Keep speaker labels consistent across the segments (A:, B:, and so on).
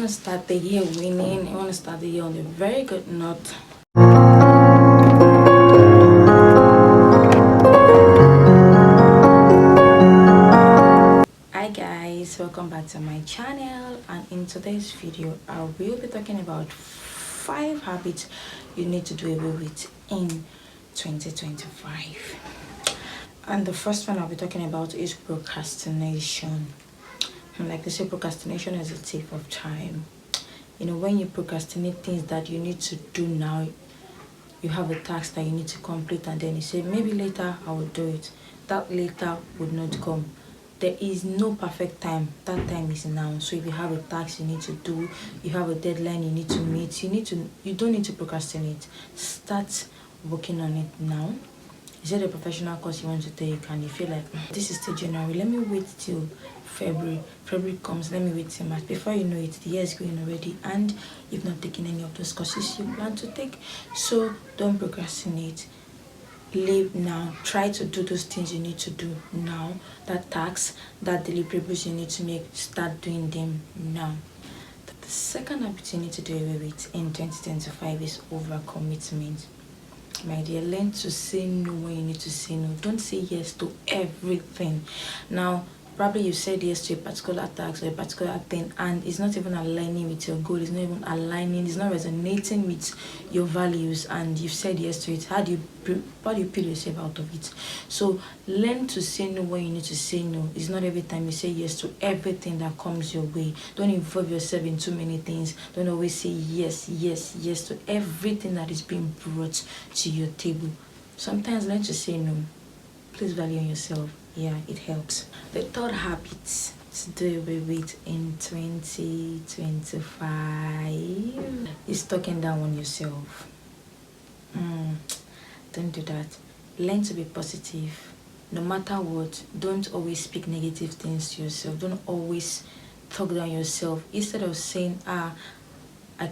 A: want to start the year winning. You want to start the year on a very good note. Hi guys, welcome back to my channel, and in today's video I will be talking about 5 habits you need to do away with in 2025. And the first one I'll be talking about is procrastination. Like they say, procrastination is a thief of time. You know, when you procrastinate things that you need to do now, you have a task that you need to complete, and then you say maybe later I will do it. That later would not come. There is no perfect time. That time is now. So if you have a task you need to do, you have a deadline you need to meet, you don't need to procrastinate. Start working on it now. Is it a professional course you want to take and you feel like this is still January, let me wait till February comes, let me wait till March. Before you know it, the year is going already, and you've not taken any of those courses you plan to take. So don't procrastinate. Live now. Try to do those things you need to do now. That tasks, that deliverables you need to make, start doing them now. The second habit you need to do away with in 2025 is overcommitment. My dear, learn to say no when you need to say no. Don't say yes to everything. Now, probably you said yes to a particular task or a particular thing, and it's not even aligning with your goal. It's not even aligning. It's not resonating with your values, and you've said yes to it. How do you peel yourself out of it? So learn to say no when you need to say no. It's not every time you say yes to everything that comes your way. Don't involve yourself in too many things. Don't always say yes to everything that is being brought to your table. Sometimes learn to say no. Please value yourself. Yeah, it helps. The third habit to do away with in 2025 is talking down on yourself. Don't do that. Learn to be positive. No matter what, don't always speak negative things to yourself. Don't always talk down yourself. Instead of saying, I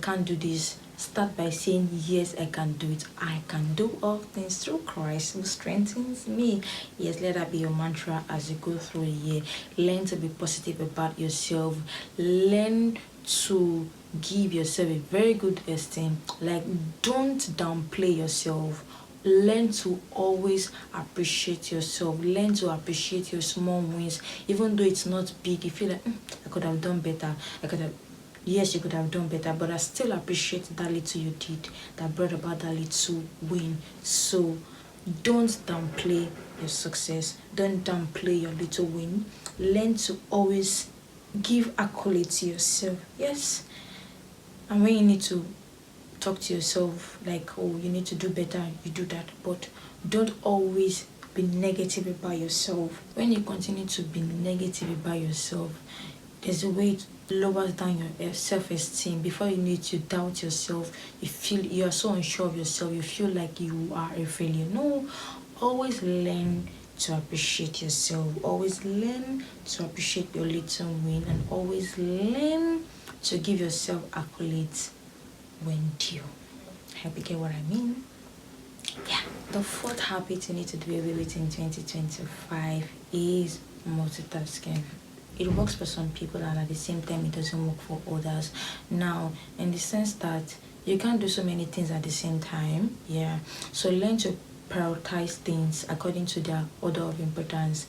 A: can't do this, start by saying, yes, I can do it. I can do all things through Christ who strengthens me. Yes, let that be your mantra as you go through the year. Learn to be positive about yourself. Learn to give yourself a very good esteem. Like, don't downplay yourself. Learn to always appreciate yourself. Learn to appreciate your small wins. Even though it's not big, you feel like, I could have done better. Yes, you could have done better, but I still appreciate that little you did that brought about that little win. So don't downplay your success. Don't downplay your little win. Learn to always give accolades to yourself. Yes. And when you need to talk to yourself like, oh, you need to do better, you do that. But don't always be negative about yourself. When you continue to be negative about yourself, there's a way it lowers down your self-esteem. Before you need to doubt yourself, you are so unsure of yourself, you feel like you are a failure. No, always learn to appreciate yourself. Always learn to appreciate your little win, and always learn to give yourself accolades when due. I hope you get what I mean. Yeah. The fourth habit you need to do away with in 2025 is multitasking. It works for some people, and at the same time it doesn't work for others. Now, in the sense that you can't do so many things at the same time. Yeah. So learn to prioritize things according to their order of importance,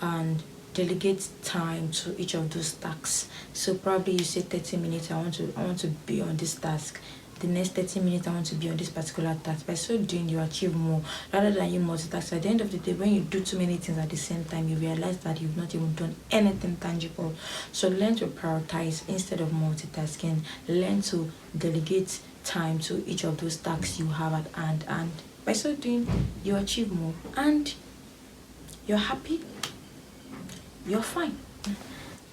A: and delegate time to each of those tasks. So probably you say 30 minutes, I want to be on this task. The next 30 minutes I want to be on this particular task. By so doing, you achieve more rather than you multitask. At the end of the day, when you do too many things at the same time, you realize that you've not even done anything tangible. So learn to prioritize instead of multitasking. Learn to delegate time to each of those tasks you have at hand, and by so doing, you achieve more and you're happy, you're fine.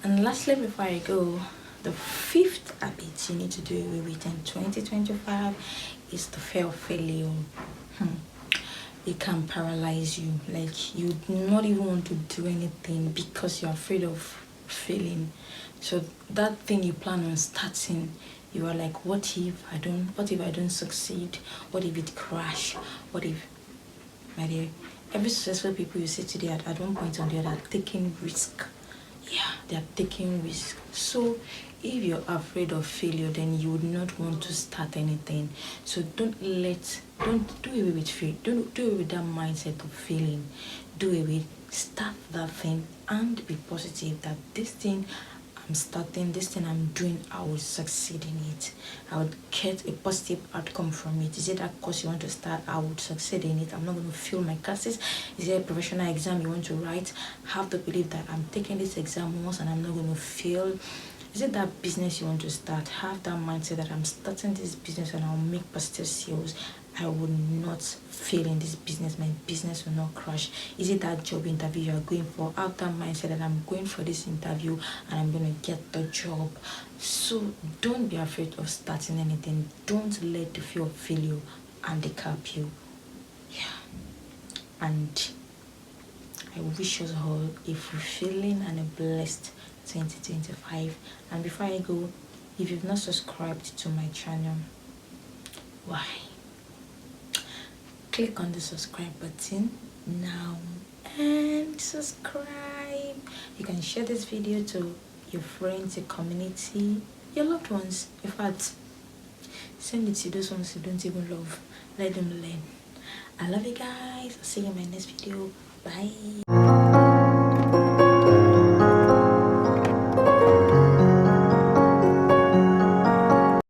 A: And lastly, before I go, the fifth habit you need to do away with in 2025 is the fear of failure. It can paralyze you. Like, you do not even want to do anything because you're afraid of failing. So that thing you plan on starting, you are like, what if I don't succeed? What if it crash? What if, my dear, every successful people you see today at one point or the other are taking risk. Yeah, they are taking risk. So if you're afraid of failure, then you would not want to start anything. So don't do away with fear. Don't do away with that mindset of failing. Do away, start that thing and be positive that this thing I'm starting, this thing I'm doing, I will succeed in it. I would get a positive outcome from it. Is it that course you want to start? I would succeed in it. I'm not going to fail my classes. Is there a professional exam you want to write? Have the belief that I'm taking this exam once and I'm not going to fail. Is it that business you want to start? Have that mindset that I'm starting this business and I'll make positive sales. I will not fail in this business. My business will not crash. Is it that job interview you are going for? Have that mindset that I'm going for this interview and I'm going to get the job. So don't be afraid of starting anything. Don't let the fear of failure handicap you. Yeah. And I wish us all a fulfilling and a blessed 2025. And before I go, if you've not subscribed to my channel, why? Click on the subscribe button now and subscribe. You can share this video to your friends, your community, your loved ones. In fact, send it to those ones you don't even love. Let them learn. I love you guys. I'll see you in my next video. Bye.